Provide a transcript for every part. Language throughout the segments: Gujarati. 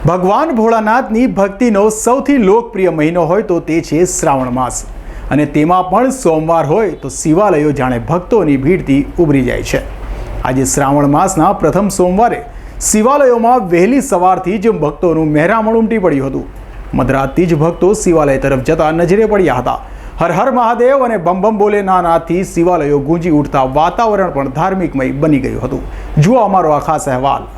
ભગવાન ભોળાનાથની ભક્તિનો સૌથી લોકપ્રિય મહિનો હોય તો તે છે શ્રાવણ માસ અને તેમાં પણ સોમવાર હોય તો શિવાલયો જાણે ભક્તોની ભીડથી ઉભરી જાય છે। આજે શ્રાવણ માસના પ્રથમ સોમવારે શિવાલયોમાં વહેલી સવારથી જ ભક્તોનું મહેરામણ ઉમટી પડ્યું હતું। મધરાતથી જ ભક્તો શિવાલય તરફ જતા નજરે પડ્યા હતા। હર હર મહાદેવ અને બમ બમ બોલે નાનાથી શિવાલયો ગુંજી ઉઠતા વાતાવરણ પણ ધાર્મિકમય બની ગયું હતું। જુઓ અમારો આ ખાસ અહેવાલ।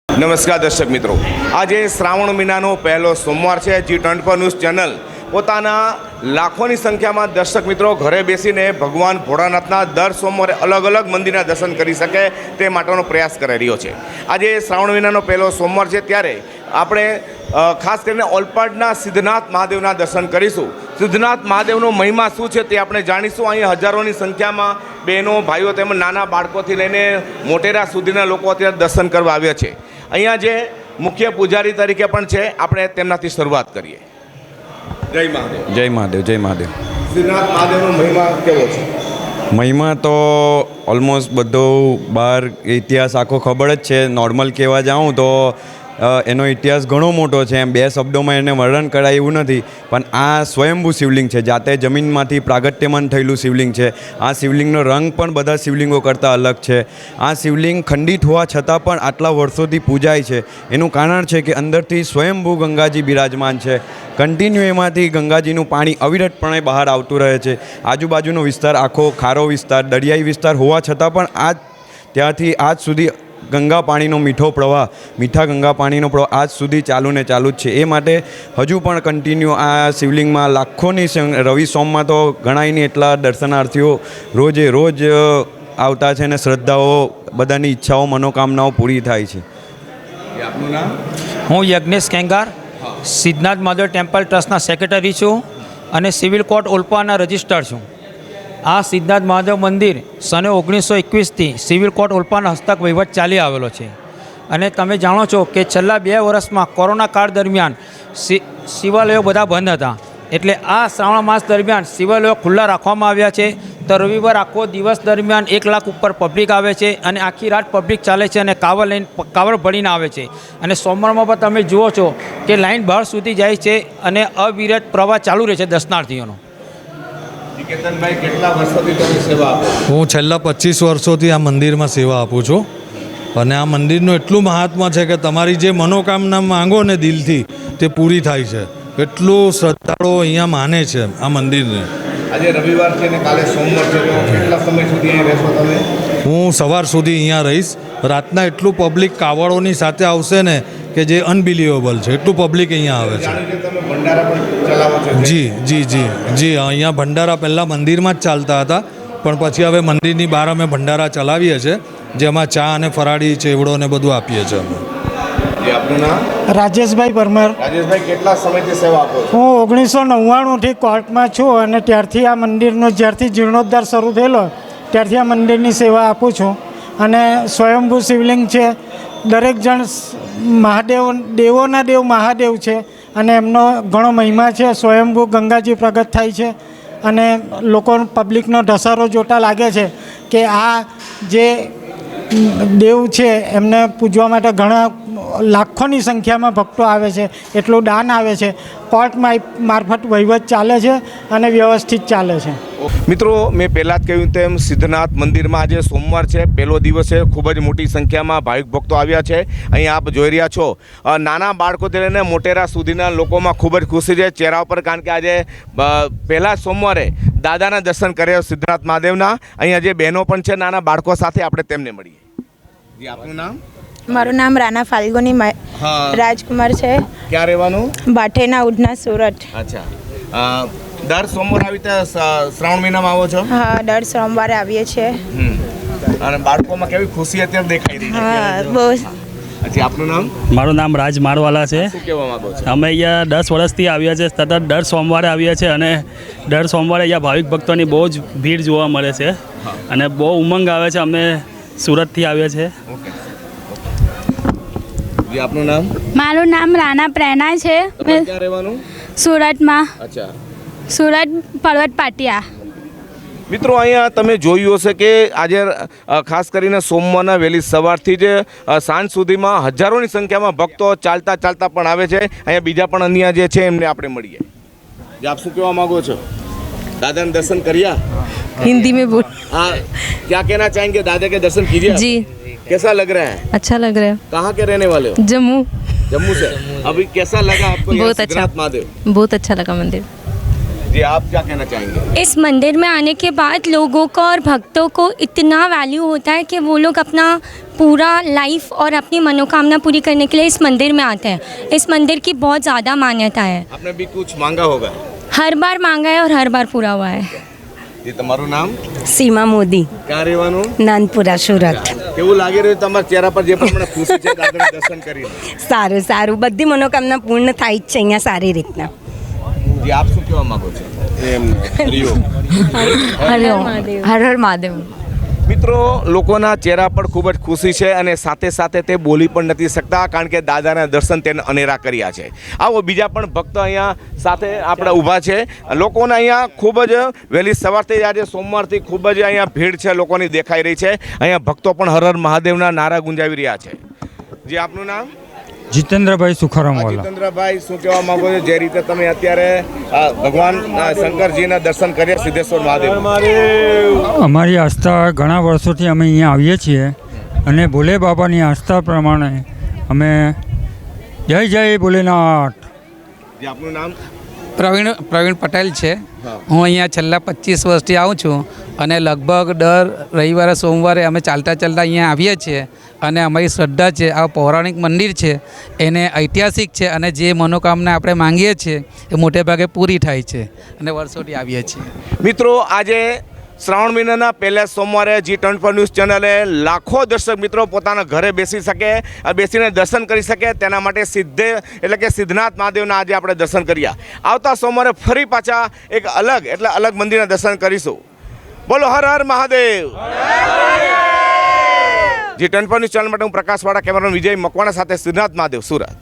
નમસ્કાર દર્શક મિત્રો, આજે શ્રાવણ મહિનાનો પહેલો સોમવાર છે। G24 ન્યૂઝ ચેનલ પોતાના લાખોની સંખ્યામાં દર્શક મિત્રો ઘરે બેસીને ભગવાન ભોળાનાથના દર સોમવારે અલગ અલગ મંદિરના દર્શન કરી શકે તે માટેનો પ્રયાસ કરી રહ્યો છે। આજે શ્રાવણ મહિનાનો પહેલો સોમવાર છે, ત્યારે આપણે ખાસ કરીને ઓલપાડના સિદ્ધનાથ મહાદેવના દર્શન કરીશું। સિદ્ધનાથ મહાદેવનો મહિમા શું છે તે આપણે જાણીશું। અહીં હજારોની સંખ્યામાં બહેનો, ભાઈઓ તેમજ નાના બાળકોથી લઈને મોટેરા સુધીના લોકો અત્યારે દર્શન કરવા આવ્યા છે। અહીંયા જે મુખ્ય પૂજારી તરીકે પણ છે, આપણે તેમનાથી શરૂઆત કરીએ। જય મહાદેવ। જય મહાદેવ, જય મહાદેવ। સિદ્ધનાથ મહાદેવનો મહિમા કેવો છે? મહિમા તો ઓલમોસ્ટ બધો બહાર ઇતિહાસ આખો ખબર જ છે। નોર્મલ કહેવા જાઉં તો એનો ઇતિહાસ ઘણો મોટો છે, એમ બે શબ્દોમાં એને વર્ણન કરાય એવું નથી। પણ આ સ્વયંભૂ શિવલિંગ છે, જાતે જમીનમાંથી પ્રાગટ્યમાન થયેલું શિવલિંગ છે। આ શિવલિંગનો રંગ પણ બધા શિવલિંગો કરતાં અલગ છે। આ શિવલિંગ ખંડિત હોવા છતાં પણ આટલા વર્ષોથી પૂજાય છે। એનું કારણ છે કે અંદરથી સ્વયંભૂ ગંગાજી બિરાજમાન છે। કન્ટિન્યુ એમાંથી ગંગાજીનું પાણી અવિરતપણે બહાર આવતું રહે છે। આજુબાજુનો વિસ્તાર આખો ખારો વિસ્તાર, દરિયાઈ વિસ્તાર હોવા છતાં પણ ત્યાંથી આજ સુધી ગંગા પાણીનો મીઠા ગંગા પાણીનો પ્રવાહ આજ સુધી ચાલુ જ છે। એ માટે હજુ પણ કન્ટિન્યુ આ શિવલિંગમાં લાખોની રવિ સોમમાં તો ગણાય નહીં એટલા દર્શનાર્થીઓ રોજે રોજ આવતા છે અને શ્રદ્ધાઓ બધાની ઈચ્છાઓ મનોકામનાઓ પૂરી થાય છે। આપનું નામ? હું યજ્ઞેશ કેંગાર સિદ્ધનાથ મહાદેવ ટેમ્પલ ટ્રસ્ટના સેક્રેટરી છું અને સિવિલ કોર્ટ ઓલપાના રજિસ્ટર છું. આ સિદ્ધનાથ મહાદેવ મંદિર સને 1921થી સિવિલ કોર્ટ ઓલપાના હસ્તક વહીવટ ચાલી આવેલો છે અને તમે જાણો છો કે છેલ્લા 2 વર્ષમાં કોરોના કાળ દરમિયાન શિવાલયો બધા બંધ હતા. એટલે આ શ્રાવણ માસ દરમિયાન શિવાલયો ખુલ્લા રાખવામાં આવ્યા છે. તો રવિવાર આખો દિવસ દરમિયાન 1 લાખ ઉપર પબ્લિક આવે છે અને આખી રાત પબ્લિક ચાલે છે અને કાવડ ભરીને આવે છે. અને સોમવારમાં પણ તમે જુઓ છો કે લાઈન બહાર સુધી જાય છે અને અવિરત પ્રવાહ ચાલુ રહે છે દર્શનાર્થીઓનો. નિકેતનભાઈ, કેટલા વર્ષોથી તમે સેવા આપો? હું છેલ્લા 25 વર્ષોથી આ મંદિરમાં સેવા આપું છું અને આ મંદિરનું એટલું મહાત્મા છે કે તમારી જે મનોકામના માંગો ને દિલથી તે પૂરી થાય છે. એટલું શ્રદ્ધાળુઓ અહીંયા માને છે આ મંદિરને. આજે રવિવાર છે ને કાલે સોમવાર છે, તો કેટલા સમય સુધી અહીં રહેશો તમે? હું સવાર સુધી અહીંયા રહીશ. રાતના એટલું પબ્લિક કાવડોની સાથે આવશે ને કે જે અનબિલિવેબલ છે. એટલું પબ્લિક અહીંયા આવે છે. જાણ્યું કે તમે ભંડારા પણ ચલાવો છો? જી અહીંયા ભંડારા પહેલાં મંદિરમાં જ ચાલતા હતા, પણ પછી હવે મંદિરની બહાર અમે ભંડારા ચલાવીએ છીએ, જેમાં ચા અને ફરાળી ચેવડો ને બધું આપીએ છીએ અમે. આપનું નામ? રાજેશભાઈ પરમાર. રાજેશભાઈ, કેટલા સમયથી સેવા આપો છો? હું 1999થી કોર્ટમાં છું અને ત્યારથી આ મંદિરનો જ્યારથી જીર્ણોદ્ધાર શરૂ થયેલો ત્યારથી આ મંદિરની સેવા આપું છું. અને સ્વયંભૂ શિવલિંગ છે. દરેક જણ મહાદેવ, દેવોના દેવ મહાદેવ છે અને એમનો ઘણો મહિમા છે. સ્વયંભૂ ગંગાજી પ્રગટ થાય છે અને લોકો પબ્લિકનો ધસારો જોતા લાગે છે કે આ જે દેવ છે એમને પૂજવા માટે ઘણા લાખોની સંખ્યામાં ભક્તો આવે છે. એટલું દાન આવે છે. કોર્ટ મારફત વહીવટ ચાલે છે અને વ્યવસ્થિત ચાલે છે. મિત્રો, મેં પહેલાં જ કહ્યું તેમ સિદ્ધનાથ મંદિરમાં આજે સોમવાર છે, પહેલો દિવસ છે. ખૂબ જ મોટી સંખ્યામાં ભાવિક ભક્તો આવ્યા છે. અહીં આપ જોઈ રહ્યા છો, નાના બાળકોથી લઈને મોટેરા સુધીના લોકોમાં ખૂબ જ ખુશી છે ચહેરા ઉપર, કારણ કે આજે પહેલા સોમવારે દાદાના દર્શન કર્યા સિદ્ધનાથ મહાદેવના. અહીંયા જે બહેનો પણ છે નાના બાળકો સાથે, આપણે તેમને મળીએ. જી, આપનું નામ? મારું નામ રાના ફાલ્ગુની રાજકુમાર છે. ક્યાં રહેવાનું? બાઠેના ઉધના, સુરત. અચ્છા, દર સોમવારે આવી રીતે શ્રાવણ મહિનામાં આવો છો? હા, દર સોમવારે આવીએ છીએ. અને બાળકોમાં કેવી ખુશી અત્યારે દેખાઈ રહી છે? હા, બહુ. અચ્છા, આપનું નામ? મારું નામ રાજ મારવાલા છે. શું કહેવા માંગો છો? અમે અહીંયા 10 વર્ષથી આવ્યા છે, સતત દર સોમવારે આવીએ છીએ અને દર સોમવારે અહીંયા ભાવિક ભક્તોની બહુ જ ભીડ જોવા મળે છે અને બહુ ઉમંગ આવે છે. અમે સુરતથી આવ્યા છીએ. ઓકે. જી, આપનું નામ? મારું નામ રાના પ્રેરણા છે. ક્યાં રહેવાનું? સુરતમાં. અચ્છા, સુરત પર્વત પાટિયા. મિત્રો, અહીંયા તમે જોયું હશે કે આજે ખાસ કરીને સોમવારના વહેલી સવારથી જ સાંજ સુધીમાં હજારોની સંખ્યામાં ભક્તો ચાલતા પણ આવે છે. અહીંયા બીજા પણ અન્ય જે છે એમને આપણે મળીએ. જે આપ શું કહેવા માંગો છો? दादा ने दर्शन करिया? हिंदी में बोल। हाँ, क्या कहना चाहेंगे? दादा के दर्शन कीजिए जी। कैसा लग रहा है? अच्छा लग रहा है। कहाँ के रहने वाले हो? जम्मू। जम्मू से। अभी कैसा लगा आपको? बहुत अच्छा, महादेव बहुत अच्छा लगा मंदिर। जी, आप क्या कहना चाहेंगे? इस मंदिर में आने के बाद लोगों को और भक्तों को इतना वैल्यू होता है कि वो लोग अपना पूरा लाइफ और अपनी मनोकामना पूरी करने के लिए इस मंदिर में आते हैं। इस मंदिर की बहुत ज़्यादा मान्यता है। आपने भी कुछ मांगा होगा? हर बार मांगा है और हर बार पूरा हुआ है। जी, તમારું નામ? सीमा मोदी। ક્યાં રહેવાનું? નાનપુરા, સુરત। કેવું લાગી રહ્યું તમારા ચહેરા પર જે પણ ખુશી છે દાદાના દર્શન કરીને? સારું સારું, બધી મનોકામના પૂર્ણ થાય જ છે અહીંયા સારી રીતના। जी, आप શું કહેવા માંગો છો? હર હર મહાદેવ। મિત્રો, લોકોના ચહેરા પર ખૂબ જ ખુશી છે અને સાથે સાથે તે બોલી પણ નથી શકતા, કારણ કે દાદાના દર્શન તેને અનેરા કર્યા છે. આવો બીજા પણ ભક્તો અહીંયા સાથે આપણે ઊભા છે. લોકોને અહીંયા ખૂબ જ વહેલી સવારથી આજે સોમવારથી ખૂબ જ અહીંયા ભીડ છે લોકોની દેખાઈ રહી છે. અહીંયા ભક્તો પણ હર હર મહાદેવના નારા ગુંજાવી રહ્યા છે. જે આપનું નામ? જીતેન્દ્રભાઈ સુખારામવાલા। જીતેન્દ્રભાઈ, શું કહેવા માંગો છો? જે રીતે તમે અત્યારે ભગવાન શંકરજીના દર્શન કર્યા સિદ્ધેશ્વર મહાદેવ? અમારી આસ્થા ઘણા વર્ષોથી અમે અહીંયા આવીએ છીએ અને ભોલે બાબાની આસ્થા પ્રમાણે અમે જય જય ભોલેનાથ। જે આપનું નામ? પ્રવીણ પટેલ છે। હું અહીંયા છેલ્લા 25 વર્ષથી આવું છું અને લગભગ દર રવિવારે સોમવારે અમે ચાલતા અહીંયા આવીએ છીએ અને અમારી શ્રદ્ધા છે આ પૌરાણિક મંદિર છે એને ઐતિહાસિક છે અને જે મનોકામના આપણે માંગીએ છીએ એ મોટે ભાગે પૂરી થાય છે અને વર્ષોથી આવીએ છીએ. મિત્રો, આજે શ્રાવણ મહિનાના પહેલા સોમવારે G24 ન્યૂઝ ચેનલે લાખો દર્શક મિત્રો પોતાના ઘરે બેસી શકે, બેસીને દર્શન કરી શકે તેના માટે સિદ્ધનાથ મહાદેવના આજે આપણે દર્શન કર્યા. આવતા સોમવારે ફરી પાછા એક અલગ મંદિરના દર્શન કરીશું. બોલો Har Har Mahadev. G24 news channel માટે હું પ્રકાશવાળા, કેમેરામેન વિજય મકવાણા સાથે સિદ્ધનાથ મહાદેવ, સુરત.